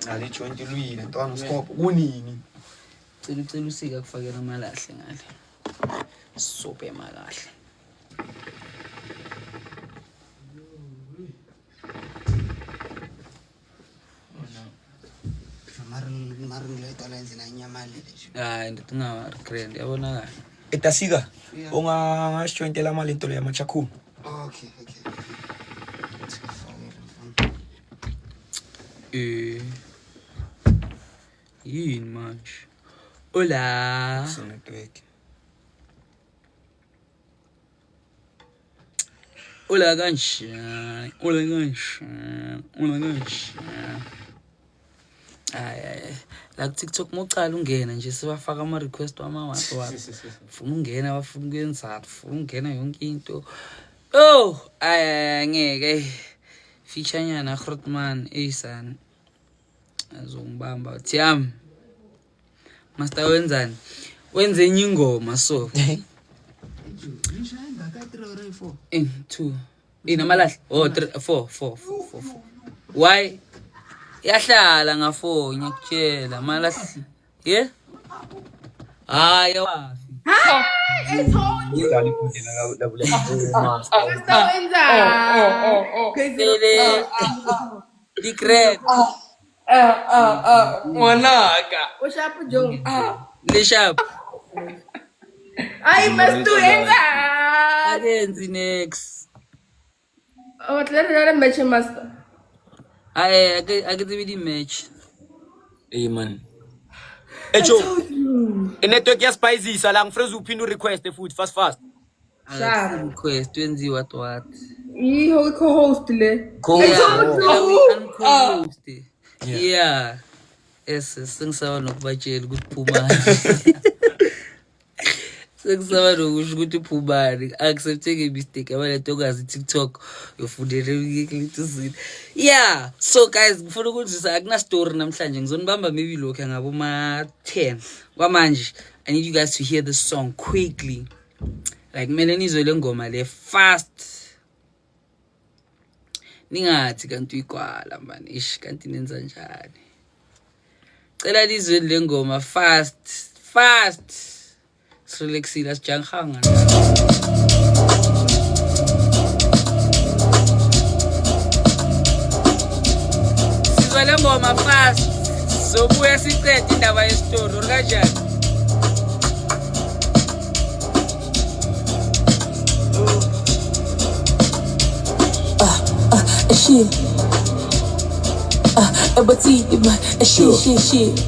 ngale joint luyile ntwana scope kunini cela usika kufakela amalahle ngale sope emalahle Maruleta lenzi na nyama lele. hayi ndicinga grand yabonakala etasika ungashointela mali into le yamachakhulu Okay. yini manje hola network hola kanjani ay la TikTok mocala ungena nje sibafaka ama request wama-WhatsApp ufuna ungena abafuna ukuyenzana ufuna ungena yonke into ngeke feature nyana Grootman eyisana azongibamba Thiam master wenzani wenze enye ingoma so 2 inamalahle 3 4 why yahlala nga4 ngiyakutshela malahle hayi wafi ngidlala iphuthe labule Decret Monaga. What's up, Joe? le sharp Ay, mas tu enza. agenzi next Oh, let match master. ay akitivi di match hey man echo network yasipayizisa la ngifreza uphinde request futhi fast request wenziwa what Iho co-host le. co-host yeah sengisaba nokubatshela ukuthi phumani sengisaba nokusho ukuthi phumani accepteke mistake abalethokazi TikTok yofundele lituzini yeah so guys ngifuna ukuzisa akuna story namhlanje ngizonibamba maybe lokho ngabo ma 10 kwamanje I need you guys to hear this song quickly like mina nizwe le ngoma le fast ningathi kanti uyikwala man ish kanti nenza njani cela lizwe le ngoma fast silexila sijanghanga sizwe le ngoma fast sobuya siqede indaba yestory kanjani shit. Shit.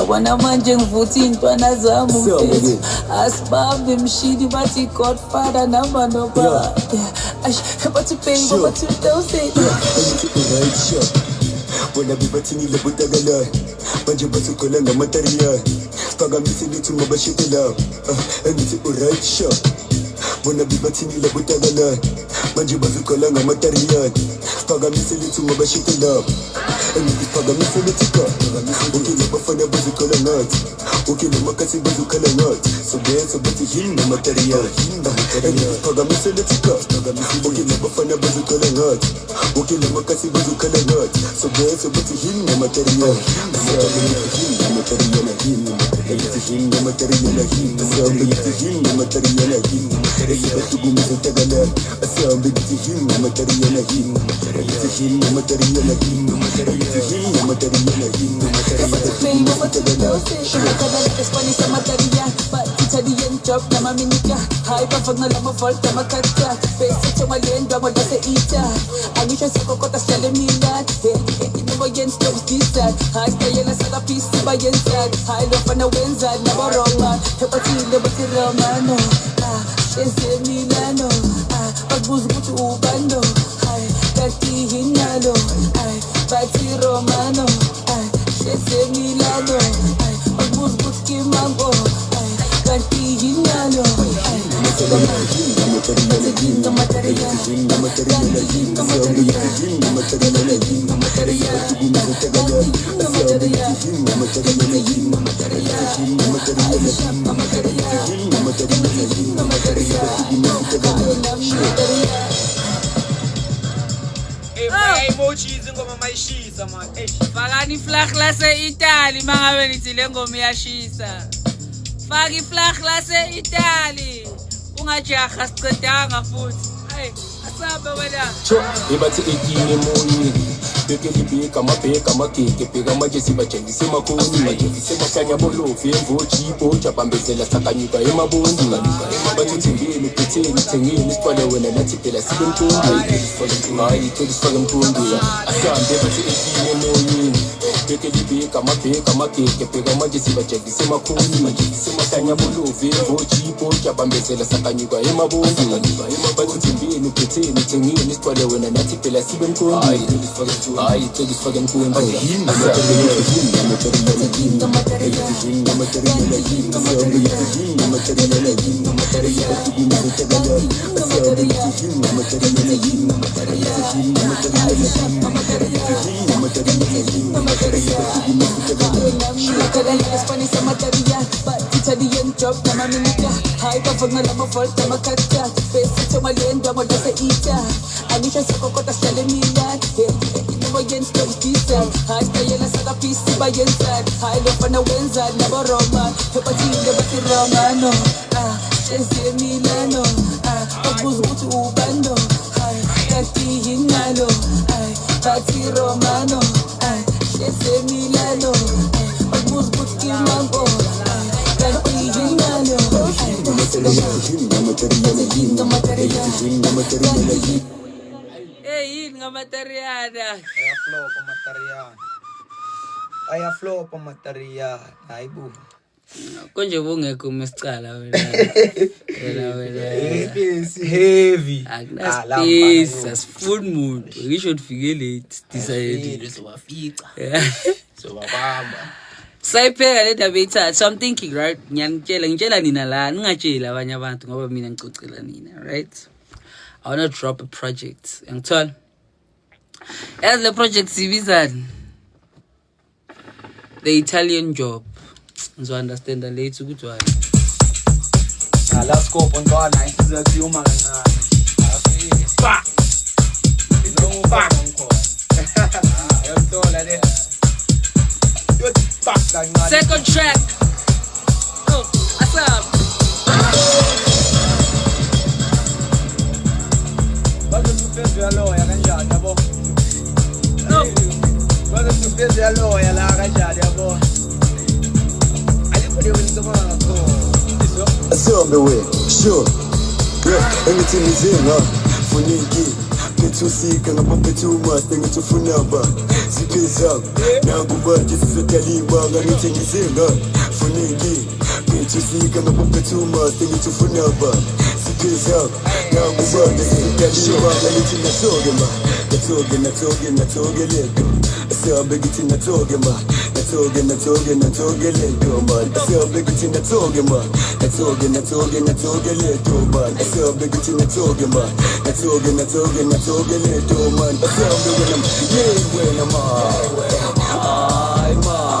Wana manje ngivuthi intwana zami mfethu asibambe mshini bathi Godfather namba noba bathi baby bathi dose wena bibathini lebutakala manje basukhola ngamaterial siphakamisa lithi mabashitela engithi right shot wena bibathini lebutakala manje basukhola ngamaterial siphakamisa lithi mabashitela engithi phakamisa lithi ka ukile bafana bazukhola ngathi ukile makasi bazukhola ngathi so dance bathi him ngamaterial engithi phakamisa lithi ka ukile bafana bazukhola ngathi ukile makasi bazukhola ngathi so dance bathi him ngamaterial I love when I wins that never wrong man. Hepatile but the romano. Ese Milano. Pagbus but ubando. Kati hinalo. Pati romano. Ese Milano. Pagbus but kimambo. Kati hinalo. emojis ingoma mayishisa iyashisa man. Fakani flag lase-Italy mangabe nithi le ngoma iyashisa. Faka iflag lase-Italy. Ungajaha sicedanga futhi. Hey, asabe wena. Ibathi ekini moni beke libeka mabheka mageke bheka manje sibajengise makoni majengise masanya bolofi emvoji boja bambezela sakanyuka emabondi bathi thingeni phetheni thengeni isithwale wena nathi phela sibe mfundo hayi isifake mfundo asambe bathi ekini moni beke libeka mabheka mageke bheka manje sibajengise makoni majengise masanya bolofi emvoji boja bambezela sakanyuka emabondi bathi thingeni phetheni thengeni isithwale wena nathi phela sibe mfundo hayi isifake mfundo Italian job na maminita Hai pavag na lama volta makata Besi tumalendo mo da sa ita Anisha sa kokota sa lemila Hindi mo yan stories pisa Hai kaya na sa kapisi ba yan sad Hai lopa na wenza na baroma Hepatile ba si Romano Chese Milano Pagbuzuti ubando Hai katihin nalo Pati Romano Chese Milano Pagbuzuti kimambo Hey, ngamateriana. Aya flow pa material. Hayi bu. Konje bungekho mesicala wena. Heavy. Akunaspace, asifuni umuntu. Ngisho ufike late, decide. Sowafica. Sowabamba. Sayipheka le ndaba ethathu. So I'm thinking, right? Ngitshela nina la, ningatshela abanye abantu ngoba mina ngicocela nina, right? I want to drop a project. Ngithola. As the project sibizani. The Italian job. So understand the late ukuthi why. Last scope on God, nice to see you man. Fuck. No fuck. I'm told like that. Second track. Oh, what's up? No. Asambe we sure anything is in funiki Ngitusika ngabaphetuma ngitufunaba Zipeza Nakubaje sizotalima nganithengisenga Funeki Ngitusika ngabaphetuma ngitufunaba Zipeza Nakubaje sizotalima nganithengisenga Natoge leto Asambe githi natoge ma Natoge leto man Asambe githi natoge ma Natoge leto man Asambe githi natoge ma Natoge leto man Asambe when I'm I'm when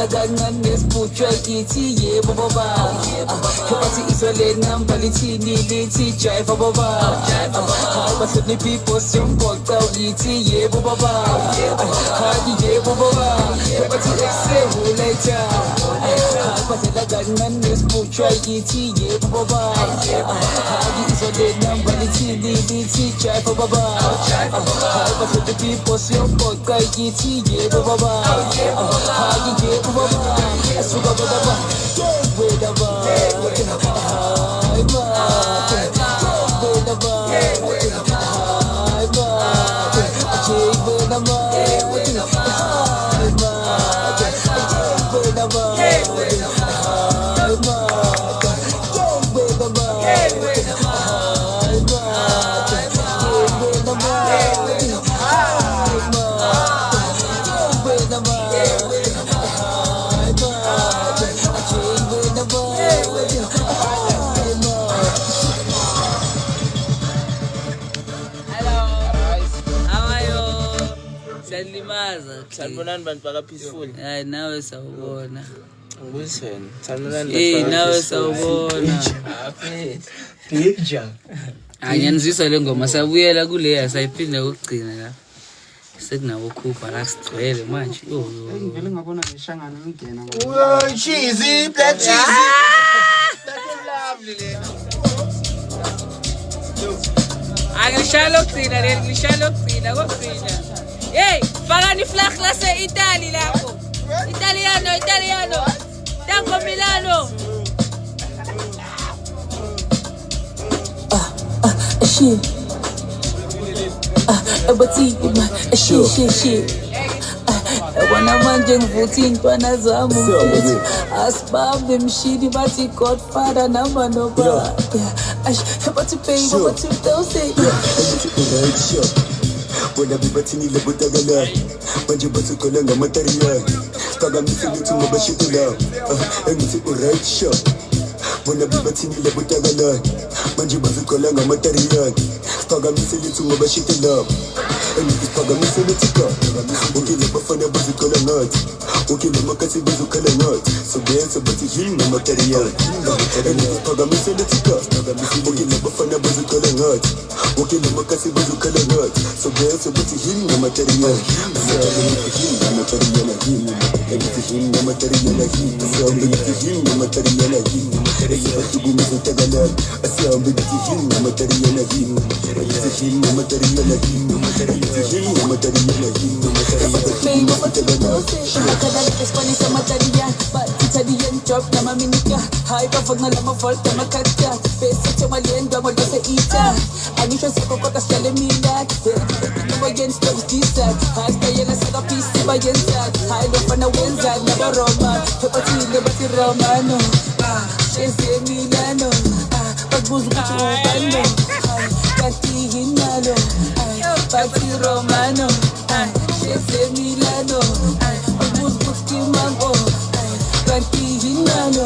Gangan nesputra iti ye baba Kapati isole nambaliti liti drive baba But the people simple iti ye baba Hadi ye baba Kapati exhale later Kapati gangan nesputra iti ye baba Hadi isole nambaliti liti drive baba But the people simple iti ye baba Hadi ye baba Asuka baba with the bar Yaza. Sanibonani bantu baka peaceful. Hayi nawe sawubona. Ngibuseni. Sanibonani. Eh nawe sawubona. Picture. Anyanzisa le ngoma sabuyela kule asayiphinda ukugcina la. Sekunabo khupha la sigcwele manje. ngivele ngabona ngishangana ngingena Cheesy, black cheesy. Lovely lena. Angishalo ukugcina le ngishalo ukugcina kokugcina. Hey, fakani flag lase Italy lapho. Italiano. Tango Milano. Shit. Shit. Wana manje ngivuthi intwana zami mfethu asibambe mshini bathi Godfather number no bar bathi baby bathi dose right shot bona bibathini lebutakala manje basukole ngamaterial phakamise lithi ngobashitela engithi right shot bona bibathini lebutakala manje basukole ngamaterial phakamise lithi ngobashitela engithi phakamise lithi ka ukile bafana bazukole ngathi ukile makasi bazukole ngathi so benza bathi hinga material engithi phakamise lithi ka ukile bafana bazukole ngathi ukile makasi bazukole ngathi so benza bathi hinga material hinga material engithi hinga material hinga material batugumiza tagala asambe bathi hinga material hinga material baby bathi dose akadala espani sa material but Italian job na maminika high pafag na lama volta makata pesa chamaliendo mo dose ita anisha sa kokota sale mila no against those decent hasta yena sa kapisi bayenza high lo pana wenza na baroma hepatile bati romano Chese Milano pagbuzo ko ubando kati hinalo bati romano Chese Milano pagbuzo ko kimambo kati hinalo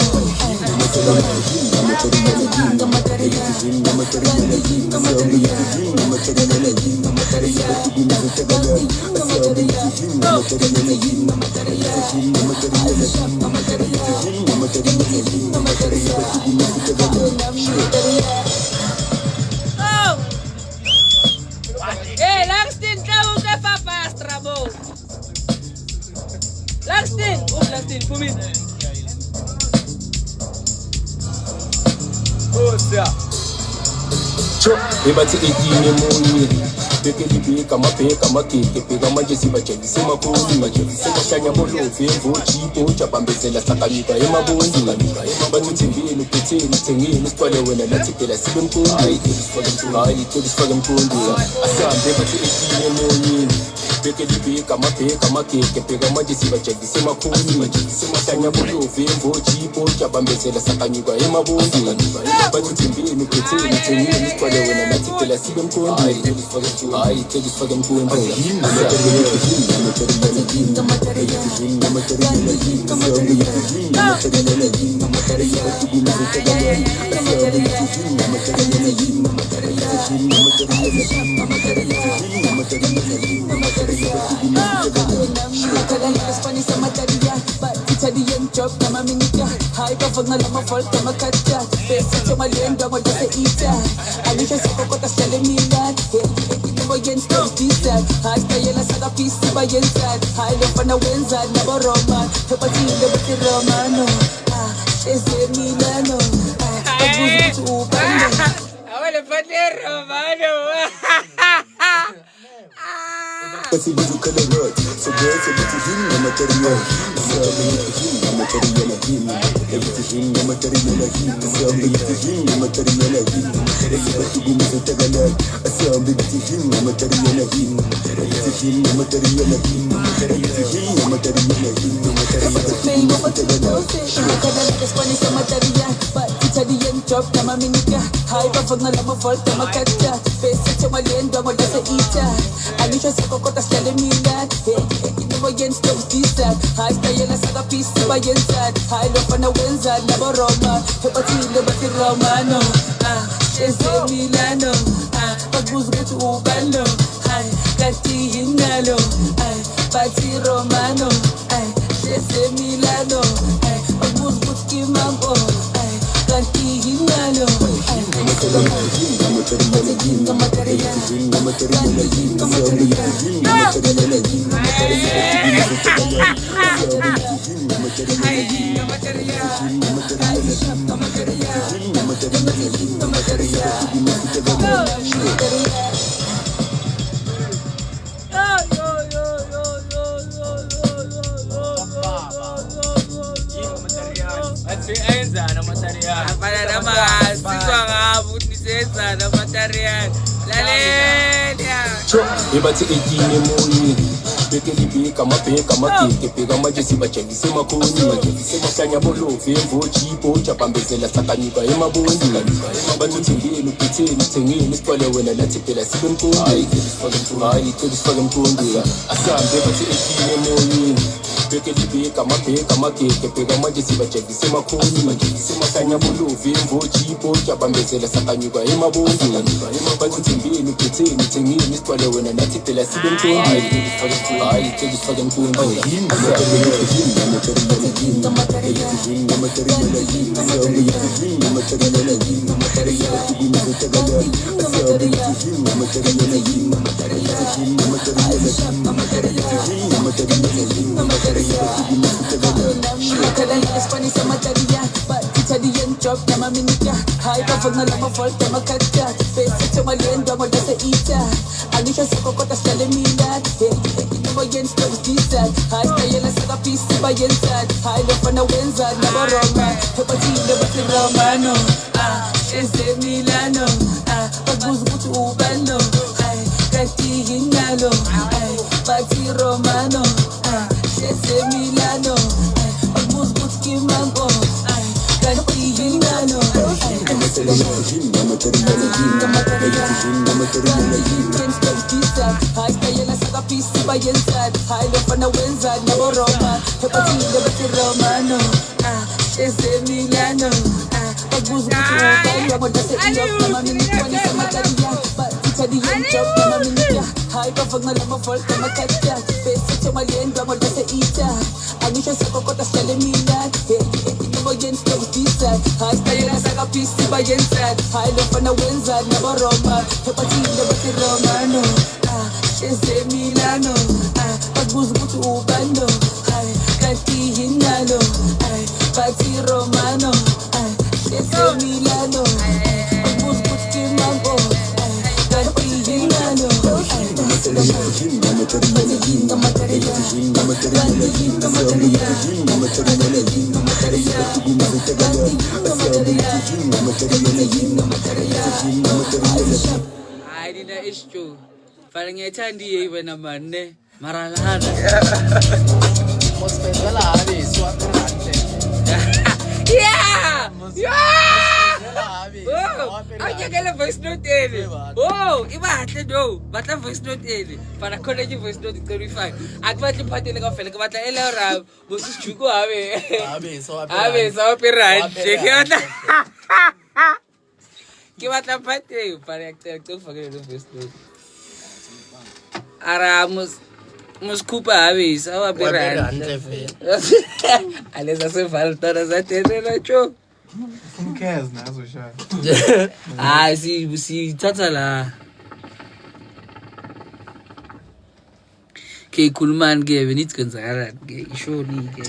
Hey, Langston, kamu ke papa Strabo. Langston, come in. Ebathi 18 emunye bekelibika mabheka mageke bheka manje sibajelise emakhulu sebahlanya bolovu emvoji ibhoja bambezela sakanyika emabondi bathi thembeni uphetheni thengeni isikwale wena lathi phela sibe mkhulu hayi sifake mkhulu asambe bathi 18 emunye bekelibika mabheka mageke bheka manje sibajelise emakhulu sebahlanya bolovu emvoji ibhoja bambezela sakanyika emabondi bathi thembeni uphetheni thengeni isikwale wena lathi phela sibe mkhulu hayi sifake mkhulu Italian job na maminika high pafag na lama volta makata pesa chamaliendo mo dose ita anisha sa kokota sale mila no against those decent hasta yena sa kapisi bayenza high lo pana wenza na baroma hepatile bati romano Chese Milano pagbuzo ko ubando Awale pati Romano. kasi bazukole ngathi so benza bathi hinga material hinga material hinga material asambe bathi hinga material batugumiza tagala asambe bathi hinga material hinga material hinga material baby bathi dose akadala espani sa material but Italian job na maminika high pafag na lama volta makata pesa chamaliendo mo dose ita anisha sa kokota sale mila no against those decent hasta yena sa kapisi bayenza high lo pana wenza na baroma hepatile bati romano Chese Milano pagbuzo ko ubando kati hinalo bathi Romano, ay, shese Milano, ay, bagbuza ukuthi kimambo, ay, kanti hinalo, ay, Ibathi 18 emoyeni beke libika mabheka mageke bheka manje sibajekise emakhoni sekusanya bolovu emvoji ibhoja bambezela sakanyuka emaboni bathithengeni uphetheni uthengeni isipole wena lathi phela sibe mkondi hayi sifake mkondi asambe bathi 18 emoyeni beke libika mabheka mageke bheka manje sibajekise emakhoni sekusanya bolovu emvoji ibhoja bambezela sakanyuka emaboni bathithengeni uphetheni uthengeni isipole wena lathi phela sibe mkondi hayi sifake mkondi Italian job na maminika Hai pavog na lang mavolta makata Basic sa maliendo mo da sa ita Anisha sa kokota sa lemilad Hey, ito mo yan stoves disad Hai tayo na sa kapisi ba yan sad Hai lepa na wenzad na boroma Hepatile ba si Romano Ese Milano Pagbuzo mo si Ubano Kanti hinalo Pati Romano Ese Milano Pagbuzo mo si Kimambo Hai kaya na sa kapisi ba yan sad Hai lepa na wenzad na boroma Hepatile ba si Romano Ese Milano Pagbuzo mo si Ubano Mo da sa iyok na maminikwa ni sa matariya Italian job na maminika Hai pavog na lang mavolta makata Basic sa maliendo mo da sa ita Anisha sa kokota sa lemilad Hey, ito mo yan stoves disad Hai tayo na sa kapisi ba yan sad Hai lepa na wenzad na boroma Hepatile ba si Romano Ese Milano Pagbuzo mo si Ubano Kanti hinalo Pati Romano Ese Milano Pagbuzo mo si Kimambo Kanti hinalo Hayi nina isho fana ngiyathandiye ibe namane maralana Mospendela habe swapirante. yeah Akekele voice note ene. Oh, ibahle do. Batla voice note ene. Fana khona ke voice note 35. Akubatle phathele ka fela ke batla elera bosis juko habe. Habe so pirante. Ke batla phathe fana ke fakele do voice note. Ara muskupa habe sawa pirante. Aleza se falta za tenera cho. Who cares nazo shaya? Si tata la. Ke kulman ke benit kwenzakala ke ishoni ke.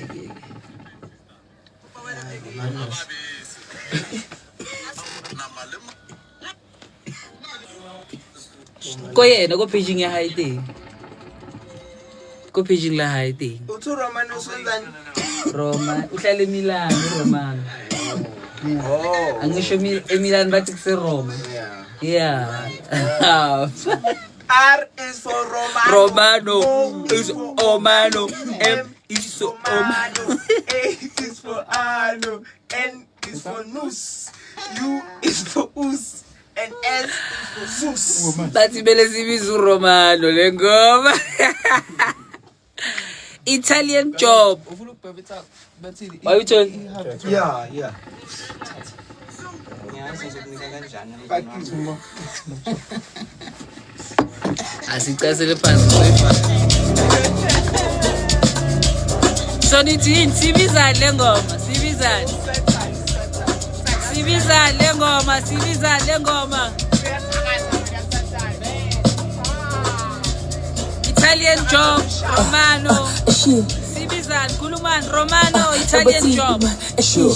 Ko yena ko paging ya haite. Ko paging la haite. Uthu Romano Sundan. Roma, uhlale Milan, Romano. Oh. Angisho Milan bathi kuse Roma. Yeah. R is for Romano. Romano O is Omano. M is for Omano. A is for Ano. N is for Nus. U is for Us. And S is for Sus. Bathi bele sibiza Romano lengoma. Italian job. Why you talking? Yeah. Asicasele phansi. So nithi yini sibizane le ngoma, sibizane. Sibizane le ngoma, sibizane le ngoma. Italian job, Romano. Sibizane, Kuluman, Romano, Italian job.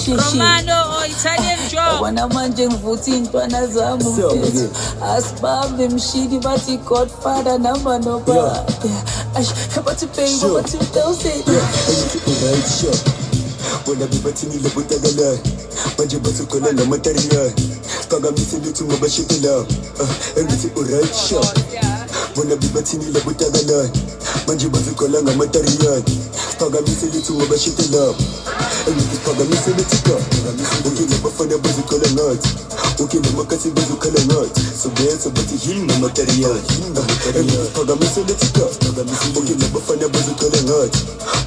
Romano or Italian job. Wana manje ngivuthi intwana zami mfethu asibambe mshini bathi Godfather number no bar bathi baby bathi dose Right shot. Wanna be batini le butagala. Manje basukola na mataria. Pagamise lutu mabashitela. Everything alright shot. Wanna be batini le butagala. Manje basukola na mataria. Pagamise lutu mabashitela. Everything pagamise lutika. Okay, never find a basukola not. Okay, never kasi basukola not. So there's a bati him na mataria. Everything pagamise lutika. Okay, never find a basukola not.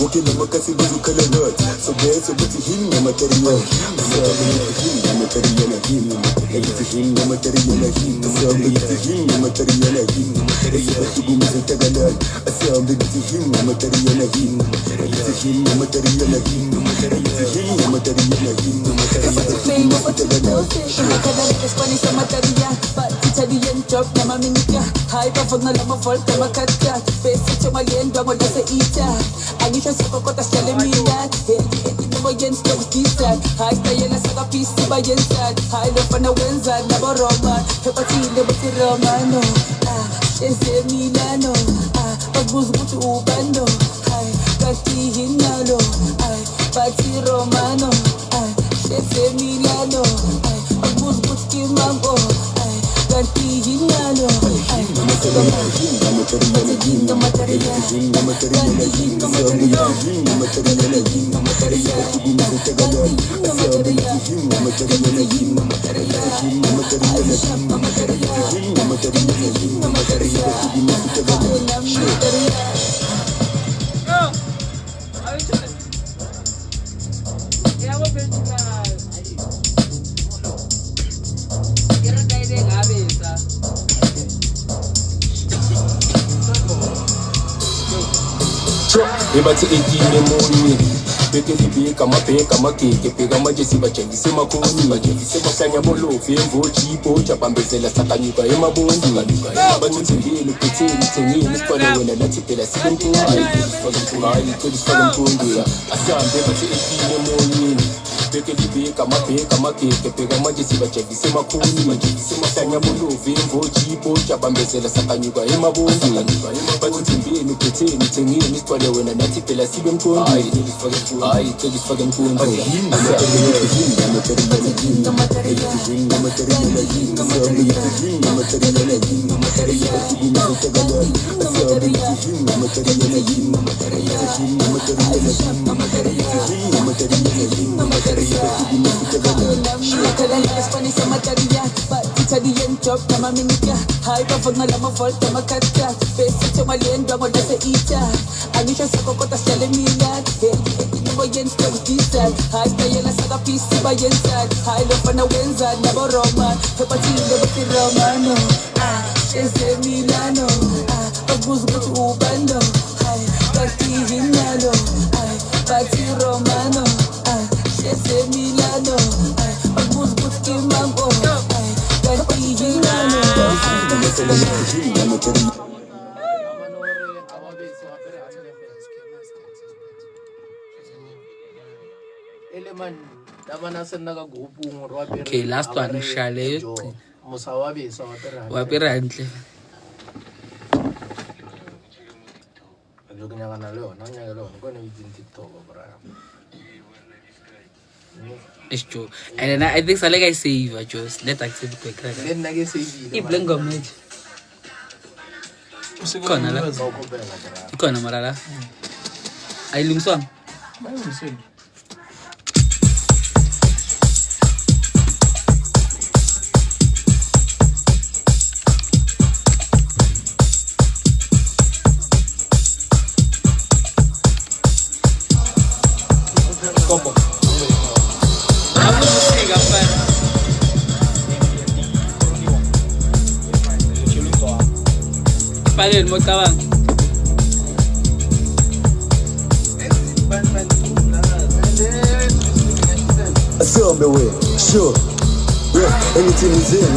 Okay, never kasi basukola not. So there's a bati him na mataria. Him na mataria him. Everything na mataria him. So him na mataria him. Everything is tagala. Asam bati him na mataria him. Everything na mataria him. Everything na mataria him. baby bathi dose akadala Spanish materia but Italian job na maminika high perform na lama volta makata pesa choma liendo ngola sa ita anisha sokota sale mina no yen stop disa high tayela saka pisi ba yensa high lo fana wenza na boroma hepatile bathi Romano ese Milano pagbuzu kuthi ubando high kati hinalo bathi Romano ese Milano pagbuzu kuthi mango kati hinalo Ebathi 18 emoni beke libika mabheka mageke bheka manje sibajengise makoni bajengise masanya bolofi emvoji boja bambezela sakanyuka emabondi bathi thengile uphetheni thengile sifale wena lathi phela sibenkungu hayi sifake mpungu asambe bathi 18 emoni beke libika mabheka mageke bheka manje sibajengise makoni bajengise masanya bolofi emvoji boja bambezela sakanyuka emabondi bathi thengile uphetheni thengile sifale wena lathi phela sibenkungu hayi sifake mpungu Spanish materia but Italian job na maminika high perform na lama volta makata pesa choma liendo ngola sa ita anisha sokota sale mina no yen stop disa high tayela saka pisi ba yensa high lo fana wenza na boroma hepatile bathi Romano ese Milano pagbuzu kuthi ubando kati hinalo bathi Romano ese Milano pagbuzu kuthi mango kati hinalo Okay, last one shale wapira hantle it's true. And then I think so like I save just let accept quick crack Then I guess if lengo mate kona la kona marala ay lumsong Combo. Palel mo tawang asihambe we sure yeah anything is in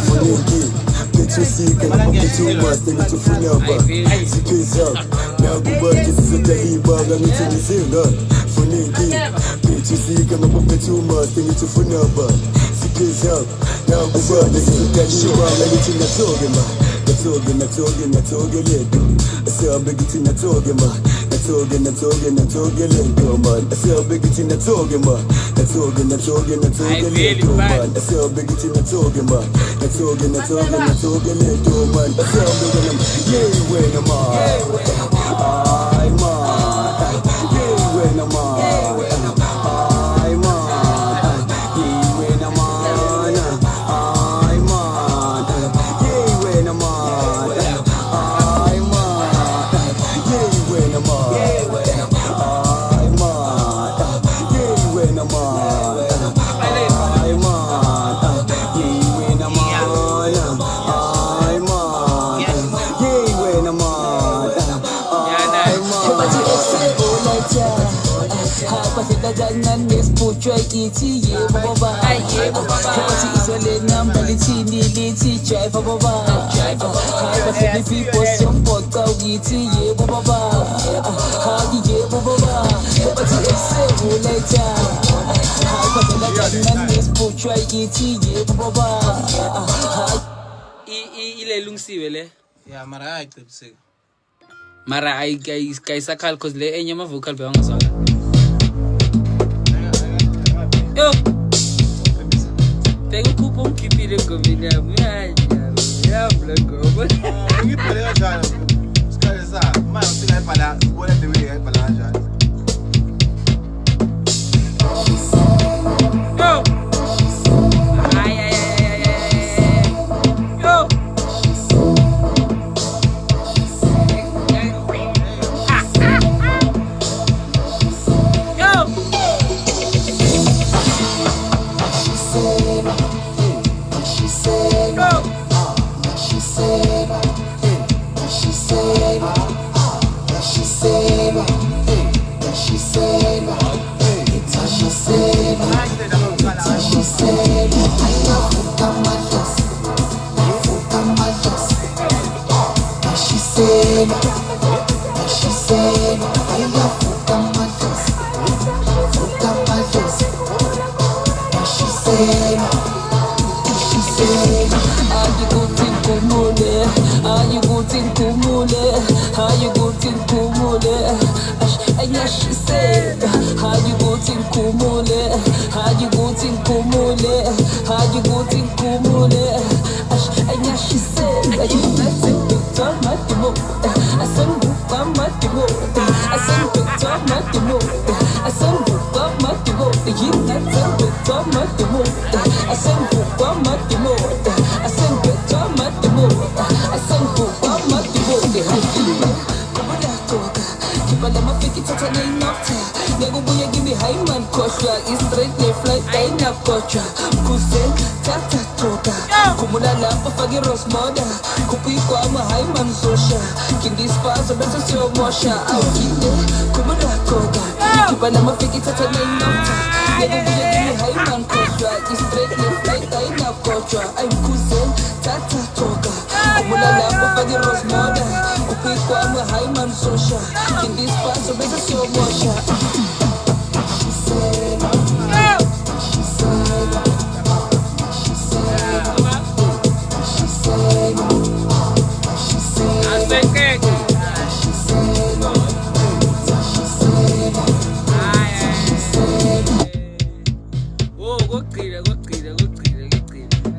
funeki Petusika na petuma steli tufunaba Zipeza na kubaki zizotaliba Gamite nizenga funeki Petusika na petuma steli tufunaba Zipeza na kubaki zizotaliba Gamite natogema Natoge ledo Asabe giti natogema Natoge ledo man Asabe giti natogema Natoge ledo man Asabe giti natogema Natoge ledo man Asabe ganam Yewe na man Ay man Yewe na man Ay man Yewe na man Ay man Yewe na man Ay man Yewe na man Ay man Yewe na man Ay man Yewe na man Ay man Yewe na man Ay Hebat ese olaca Hapasida jangan nespucai iti ye baba Hebat isole nambali tini liti chai baba Hapasida people support kau iti ye baba Hagi ye baba Hebat ese olaca Hapasida jangan nespucai iti ye baba ile lungisiwe le Yeah, mara ayicipsile. mara ayisakhala cause le enye ama-vocal bewangazwakala yo bekukhupha ungikhiphile engomeni yami yavula ngoba Ngibhale kanjani? Sikhathi sa, manje usingayibhala, ubona the way ngayibhala kanjani. yo ay yo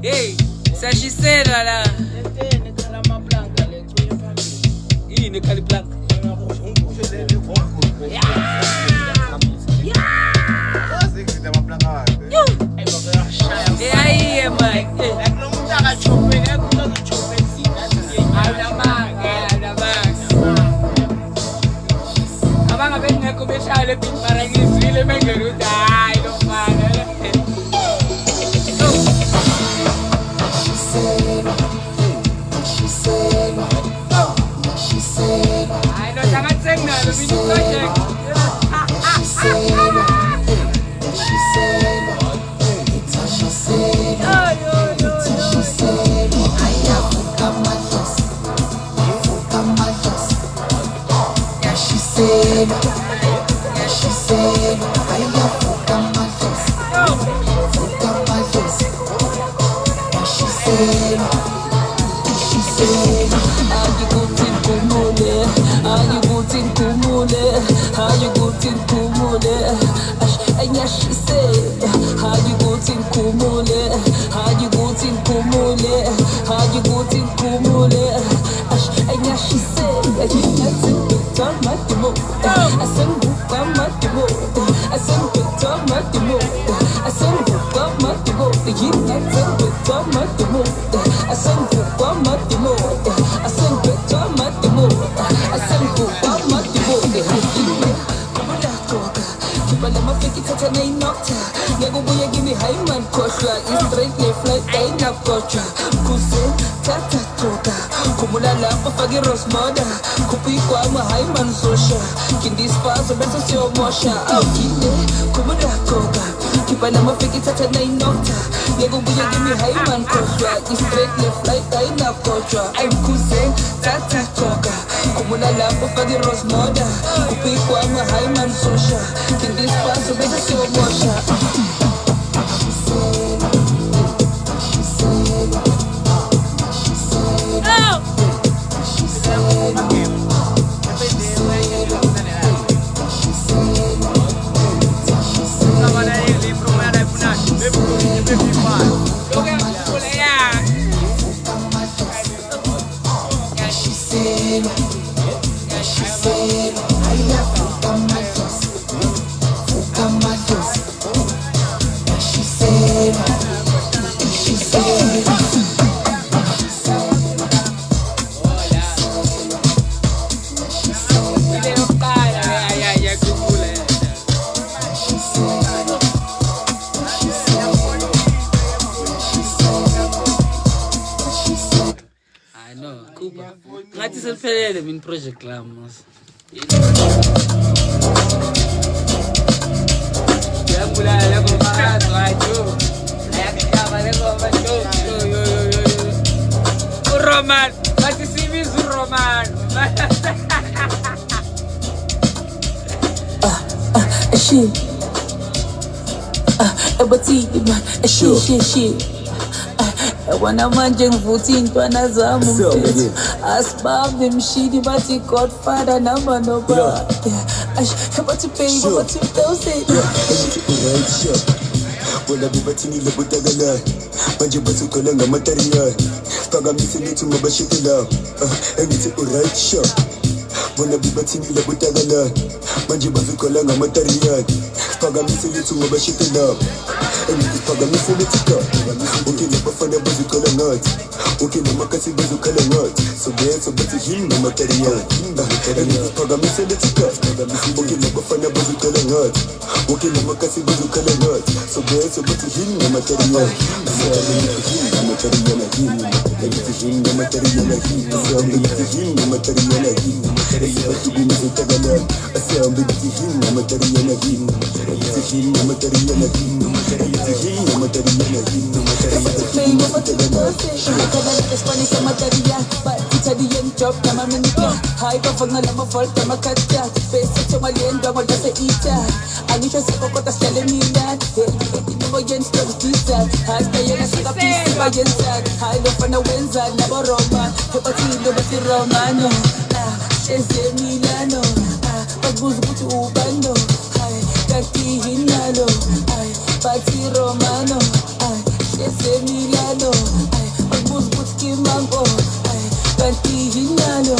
hey sashisela la ini kali blank aí mãe abang abang aku biasa lebih parah gini lebih gerudai dong mana jangan sengna lebih project said, she said, are you good in Kumule? Are you good in Kumule? Are you good in Kumule? And yeah, she said, are you good in Kumule? Are you good in Kumule? Are you good in Kumule? And yeah, she said, I didn't have to talk my demo. I said, my demo. I said, my demo. I said, my demo. The yin and the my demo. I said, my demo. I said, my demo. I said, my demo. But I'm a fake it at an ain't not. Never will you give me high man kosher. It's straight left like ain't a kosher. Kuse, tata toka. Kumula lampa fagiros moda. Kupi kwa ma high man social. Kindi spas a better show mosha. Oh, kinde, kumula koga. Keep on a fake it at an ain't not. Never will you give me high man kosher. It's straight left like ain't a kosher. I'm kuse, tata toka. Kumula lampa fagiros moda. Kupi kwa ma high man social. Kindi spas a better show mosha. She said, she said, she said, oh. She said, ngathi seliphelele mina project lami mos yabulala ngomarazo ajo ayakutaba ngoma yo uRoman bathi sibiza uRoman she ebatima she wana manje ngivuthi intwana zami mfethu asibambe mshidi bathi Godfather namba noba bathi baby bathi dose right shot wala bibathini lebutakala manje basukhola ngamatariyali phakamise lethu ngabashitela engithi right shot wala bibathini lebutakala manje basukhola ngamatariyali phakamise lethu ngabashitela engithi phakamise lethu okay labafana bazukhola ngathi okay namakasi bazukhala ngathi so bathi him ngamatariyali engithi phakamise lethu okay labafana bazukhola ngathi okay namakasi bazukhala ngathi so bathi him ngamatariyali I love when I wins and never Roma. Hepatino, but the Romano. Shese Milano. But who's good to Ubando? Kaki Hinalo. Pati Romano. Shese Milano. But who's good to Mango? Kaki Hinalo.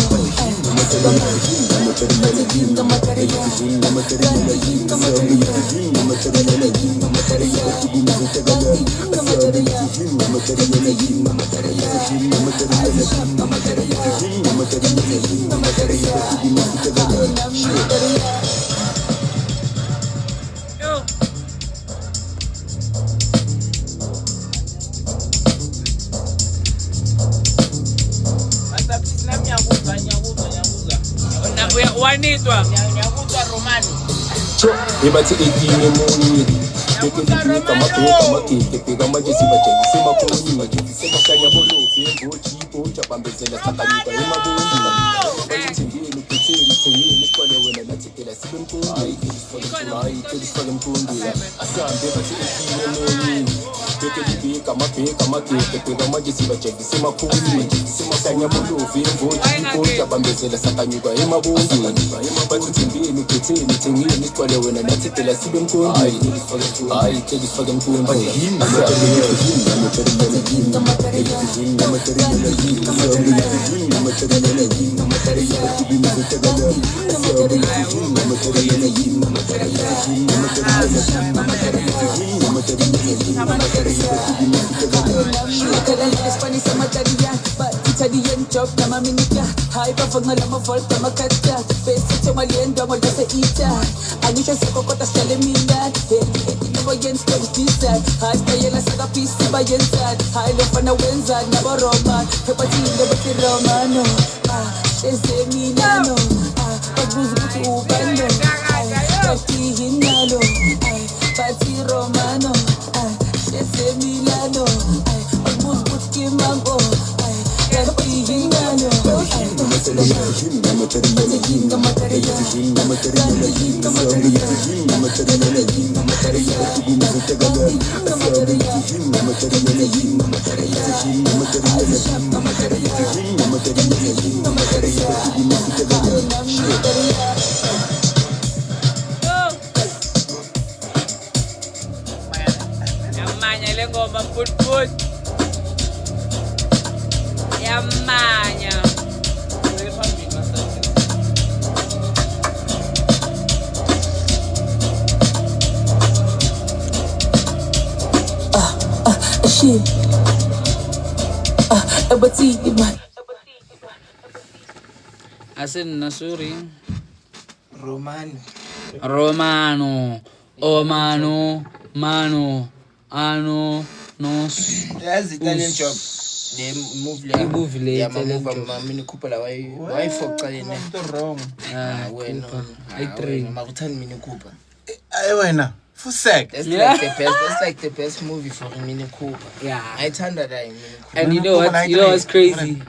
wanitwa Romano Ibathi 18 emoni Bekendini kama keke peka manje sibathengisa emakhoni manje sebahlanya bolofi ngochipo chapambezela sakanika emabondi bathingeni uphetheni thengeni sibale wena nathi phela sibe mkhulu hayi telifake emkhondweni asambe bathi ephile beka amagede beka manje sibajekisa emaphondweni simasanya bolovi imvoti inkonja bambezela sakanyuka emabondweni bathi thimbini uphetheni thengini sigcwale wena nathi phela sibe emkhondweni hayi telifake emkhondweni Italian job na maminika Hai pafag na lama volta makata Besi tumaliendo mo lasa ita Anisha sa kokota sa lemila Hindi ba yan stories disad Hai stayela sa kapisi ba yan sad Hai lofa na wenzad na baroma Hepatilo ba si Romano Ese Milano Pagbuzo ko si Ubano Katihin nalo Pati Romano Ese Milano Pagbuzo ko si Mambo Yamanya le ngoma put Yamanya Shit Abati man Asin nasuri Romano. Romano Omano Mano Ano Nos That's Italian job. They move I move le Yeah, Italian move job. mini couple la why for calling wrong. when I three. Marutan Mini Cooper. Ay wena. Fusek. That's Yeah. like the best. That's like the best movie for Mini Cooper. Yeah. I turned that Mini Cooper. And you know what? You know what's crazy?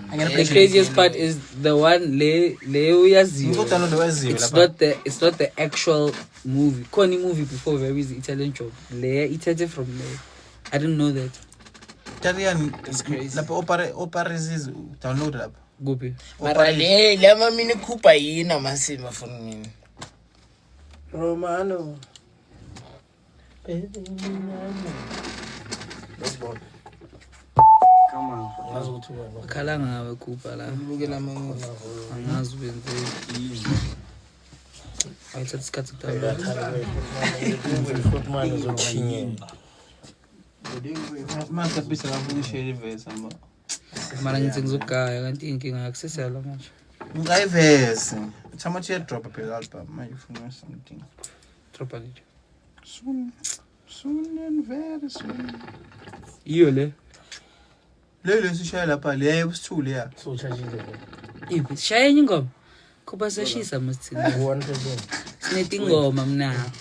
The craziest part is the one le uyaziwa. It's not the actual movie. Koni movie before very is Italian job. Le itete from there. I didn't know that. Italian. It's crazy. Lapho opera is download lapho. Gopi. Mara le Mini Cooper yina masima for me. Romano. Come on. Ngazokuthi Khala ngawe kupa la. ubukela movie. Angazi benze. Ayithatha isikhathi kuqala. Manje bisa ngafuna ishare verse ama. Mara ngithi ngizogaya kanti inkinga yakusesela manje. Ngayivese. Thama che drop phela album manje ufuna something. Drop it. Soon and very soon. Iyo le. Lelo sishaya lapha le yebusithule ya. Ibi shaya enye ingoma. Kuba seshisa masithini. Sinetingoma mna.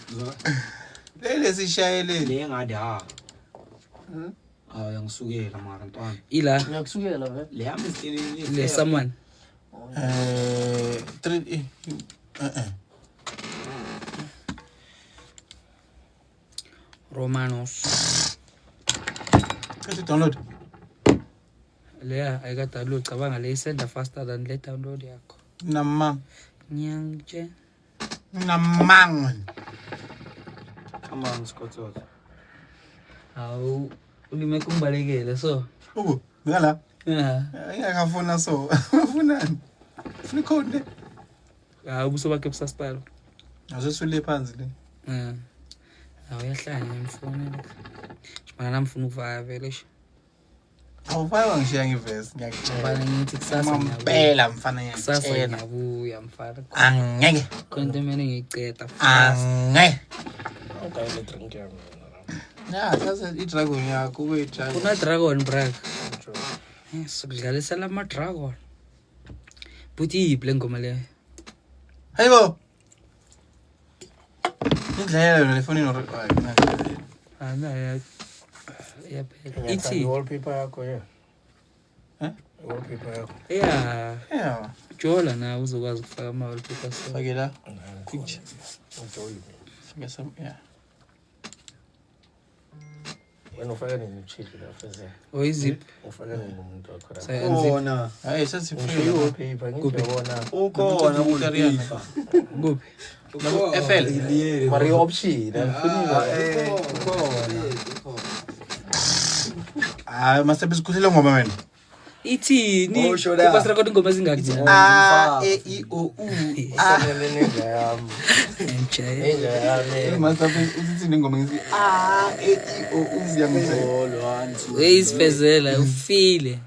Lele sishayele. Le ngade ha. Yangisukela mara ntwana. Ila Ngiyakusukela vele. Le yami silile. le someone. 3 Romanos. Kathi download. Leya ayikadalwe cabanga le isenda faster than le download yakho. Namang. Nyangje. Namang. Come on Scott. Awu ulime kumbalekele so. Ngala. Yeah. Ngiyakafuna so. Ufunani? Ufuna code. Awu so bakhe busaspalo. Azosule phansi le. Yeah. Awu yahlanya ngifone. Mana namfuna ukuvaya vele sho. Awufana ngishiya ngiverse ngiyacela. Bana ngithi kusasa Mampela mfana kusasa ngiyacela. ngiyabuya mfana. Angeke. Konke mina ngiceda. Angeke. Okay, le drink yami. Ya, sasa idragon yakho kwetshaya. Kuna dragon brag. Yes, kudlalisa lama dragon. Buti iple ngoma le. Hayibo. Indlela yona lefoni no Ana ya phela. Ithi Wallpaper yakho yeah. Yeah. Jola na uzokwazi ukufaka ama-wallpaper so. Fake la. Picture. Fake some yeah. Wena ufaka nini chiki la feze? Oyizip. Ufaka nini umuntu wakho? Sayanzip. Hayi sasifika paper ngiyabona. ukhona umuntu Kuphi? FL. Mari option. Ah, mase bisikhuthele ngoma wena. Ithini? Oh, sure da. Basirekhoda ingoma ezingaki? A E I O U. Nenga yami. Nenga yami. Mase usithi ingoma ngithi A E I O U siyangizela. Weyisifezela ufile.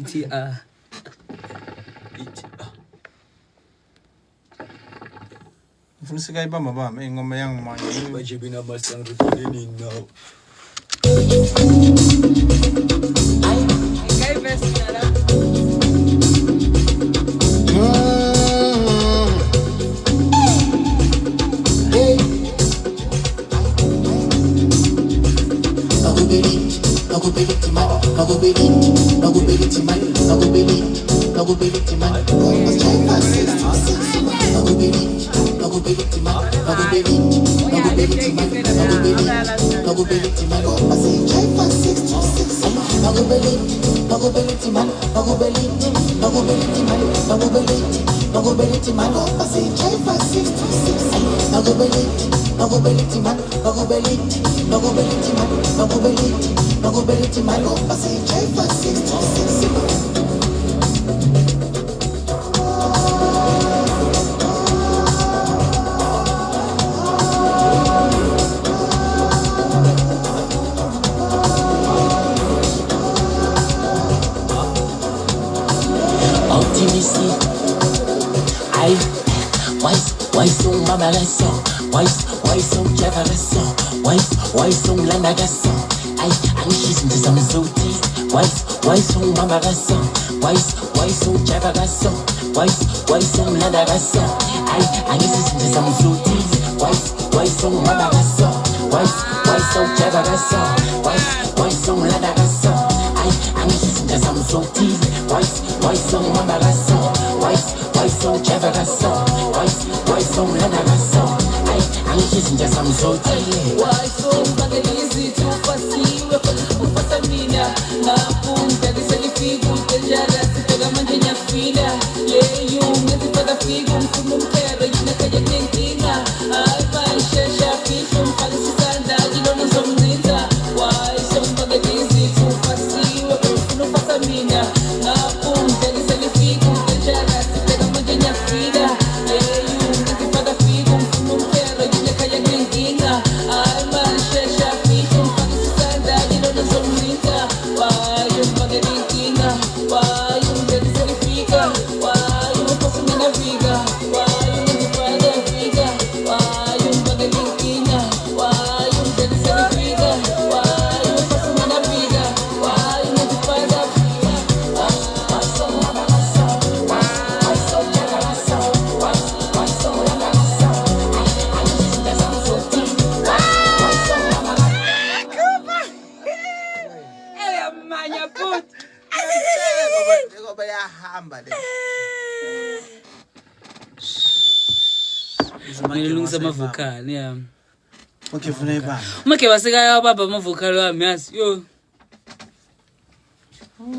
Ithi Ngifuna sikayibamba bamba ingoma yangimanje. Baje bina masang recording now. Why so mama leso? Why so Java leso? Why so Landa leso? I'm kissing to some zooties. Why so mama leso? Why so Java leso? Why so Landa leso? I'm kissing to some zooties. Why so mama leso? Why so Java leso? Why so Landa leso? I'm kissing to some zooties. Why so mama leso? Why so Java leso? Why so Landa leso? I'm kissing to some zooties. Why so easy to foresee? We're going to Samina. Napunta de Salifigo, Tejara, Sitega Manjana Fina. Yeah, you met for the Figo, Kumukera, Yinaka Yantina. I find Shasha Fish from Palisanda, you don't know some Nita. Why so easy to foresee? We're going to Samina. Napunta de Salifigo, Tejara, Sitega Manjana Fina. Yeah, you met for the Figo, Kumukera, Yinaka Yantina. I find Shasha Fish from Palisanda, you don't know some Nita. Why you fucking Why you get certifica? Why you passing in a viga? Why you get the father viga? Why you fucking Why you get certifica? Why you passing in a viga? Why you get the father viga? Why so mama why so generous? Why so generous? I just that's so deep. Why so mama Manya put. Ngoba yahamba le. Ngilungisa amavokali yeah. Okay, funa ibamba. Umakhe wasekaya baba amavokali wami yazi yo.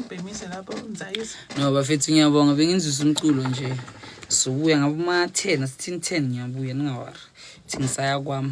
Bemise lapho nzayisa. No bafethu ngiyabonga bengenzisa umculo nje. Sobuya ngabo ma 10 10 ngiyabuya ningawari. Thi ngisaya kwami.